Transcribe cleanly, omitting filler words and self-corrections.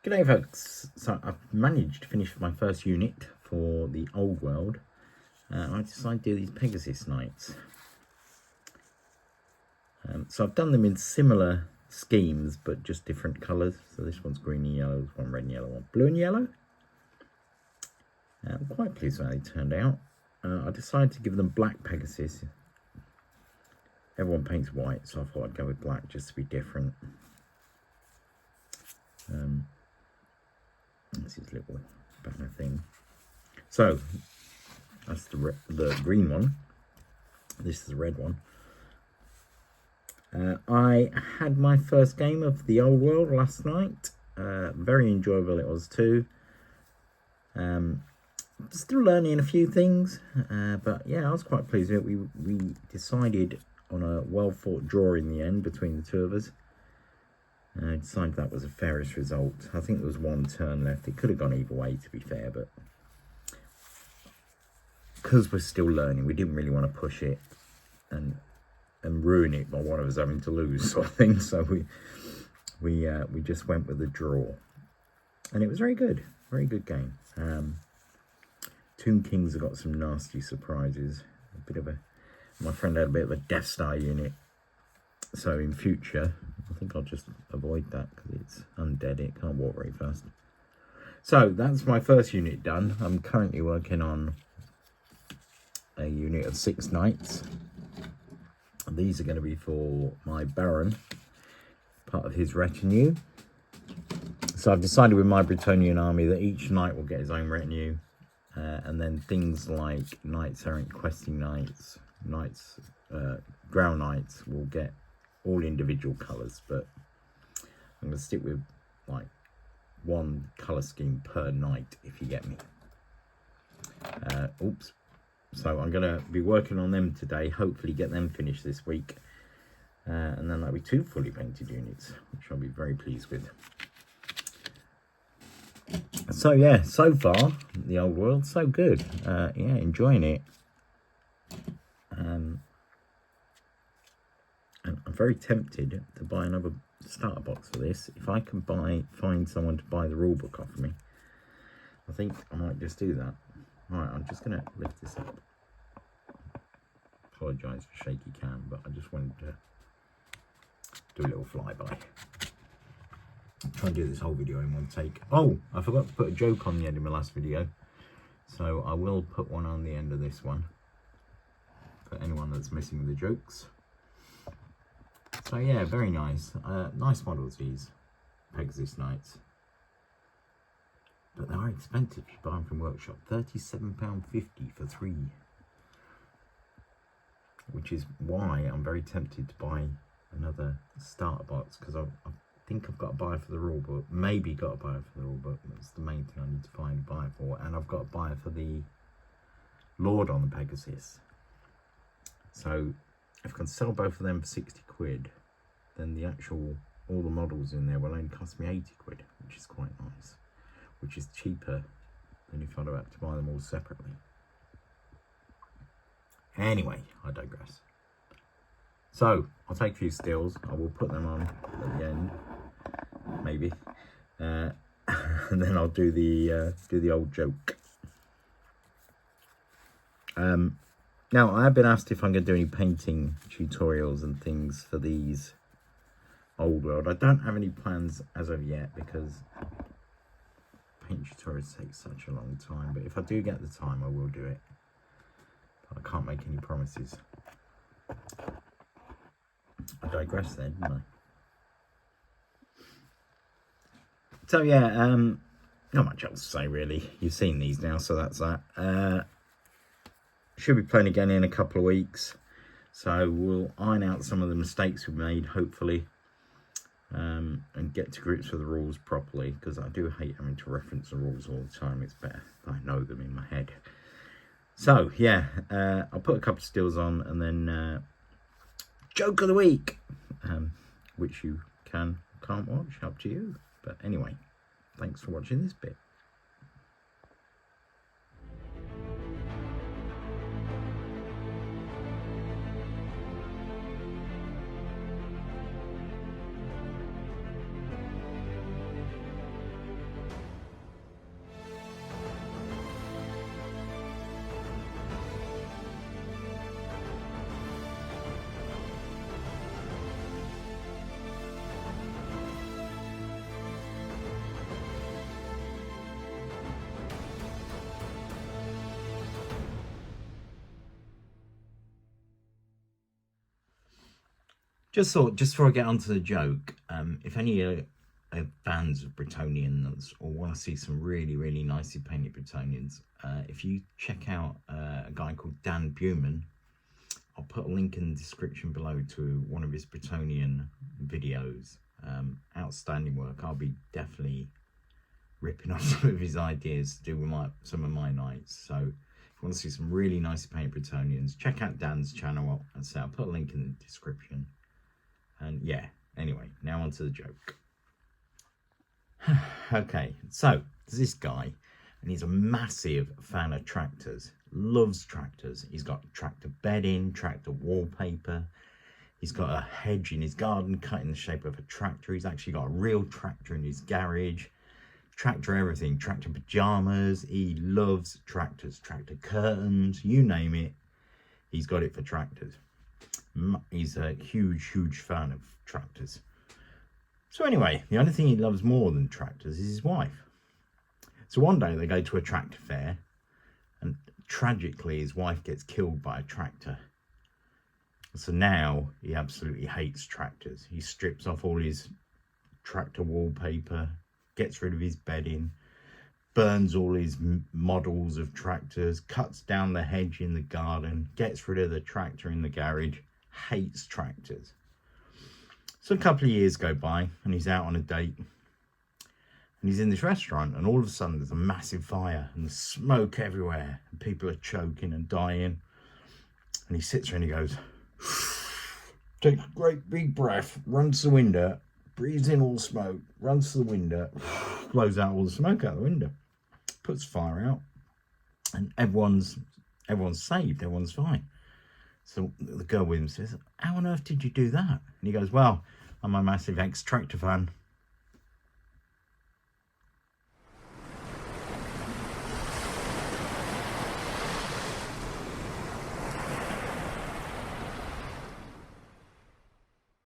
G'day folks, so I've managed to finish my first unit for the old world. I decided to do these Pegasus knights. So I've done them in similar schemes but just different colours. So this one's green and yellow, this one red and yellow, one blue and yellow. I'm quite pleased with how they turned out. I decided to give them black Pegasus. Everyone paints white, so I thought I'd go with black just to be different. This is little banner thing. So that's the green one. This is the red one. I had my first game of the old world last night. Very enjoyable it was too. Still learning a few things, but yeah, I was quite pleased with it. We decided on a well fought draw in the end between the two of us. I decided that was the fairest result. I think there was one turn left. It could have gone either way, to be fair, but because we're still learning, we didn't really want to push it and ruin it by one of us having to lose, sort of thing. So we just went with the draw, and it was very good game. Tomb Kings have got some nasty surprises. My friend had a bit of a Death Star unit. So in future, I think I'll just avoid that because it's undead. It can't walk very fast. So that's my first unit done. I'm currently working on a unit of 6 knights. And these are going to be for my Baron, part of his retinue. So I've decided with my Bretonnian army that each knight will get his own retinue. And then things like knights errant, questing knights, ground knights will get all individual colours, but I'm going to stick with like one colour scheme per knight, if you get me. So I'm going to be working on them today, hopefully get them finished this week, and then that'll be 2 fully painted units, which I'll be very pleased with. So yeah, so far the old world, so good. Yeah, enjoying it. And I'm very tempted to buy another starter box for this. If I can find someone to buy the rulebook off me, I think I might just do that. Right, I'm just going to lift this up. Apologise for shaky cam, but I just wanted to do a little flyby. Try and do this whole video in one take. Oh, I forgot to put a joke on the end of my last video, so I will put one on the end of this one for anyone that's missing the jokes. So yeah, very nice. Nice models, these Pegasus knights. But they are expensive if you buy them from Workshop. £37.50 for 3. Which is why I'm very tempted to buy another starter box, because I think I've got to buy it for the rulebook. Maybe got to buy it for the rulebook. That's the main thing I need to find a buyer for. And I've got to buy it for the Lord on the Pegasus. So if I can sell both of them for 60 quid, then all the models in there will only cost me 80 quid, which is quite nice. Which is cheaper than if I'd have had to buy them all separately. Anyway, I digress. So I'll take a few stills. I will put them on at the end, maybe, and then I'll do the old joke. Now I have been asked if I'm going to do any painting tutorials and things for these old world. I don't have any plans as of yet because paint tutorials take such a long time. But if I do get the time, I will do it. But I can't make any promises. I digress then, didn't I? So yeah, not much else to say really. You've seen these now, so that's that. Should be playing again in a couple of weeks, so we'll iron out some of the mistakes we've made, hopefully, and get to grips with the rules properly, because I do hate having to reference the rules all the time. It's better if I know them in my head. So yeah, I'll put a couple of stills on, and then joke of the week, which you can't watch, up to you. But anyway, thanks for watching this bit. Just thought, just before I get onto the joke, if any are fans of Bretonians or want to see some really, really nicely painted Bretonians, if you check out a guy called Dan Buman, I'll put a link in the description below to one of his Bretonian videos. Outstanding work. I'll be definitely ripping off some of his ideas to do with some of my nights. So if you want to see some really nicely painted Bretonians, check out Dan's channel. I'll put a link in the description. And yeah, anyway, now onto the joke. Okay, so there's this guy, and he's a massive fan of tractors, loves tractors. He's got tractor bedding, tractor wallpaper. He's got a hedge in his garden cut in the shape of a tractor. He's actually got a real tractor in his garage. Tractor everything, tractor pajamas. He loves tractors, tractor curtains, you name it. He's got it for tractors. He's a huge, huge fan of tractors. So anyway, the only thing he loves more than tractors is his wife. So one day they go to a tractor fair, and tragically his wife gets killed by a tractor. So now he absolutely hates tractors. He strips off all his tractor wallpaper, gets rid of his bedding, burns all his models of tractors, cuts down the hedge in the garden, gets rid of the tractor in the garage, hates tractors. So a couple of years go by, and he's out on a date, and he's in this restaurant, and all of a sudden there's a massive fire and there's smoke everywhere, and people are choking and dying. And he sits there and he goes, takes a great big breath, runs to the window, breathes in all the smoke, runs to the window, blows out all the smoke out the window, puts fire out, and everyone's saved, everyone's fine. So the girl with him says, how on earth did you do that? And he goes, well, I'm a massive ex-tractor fan.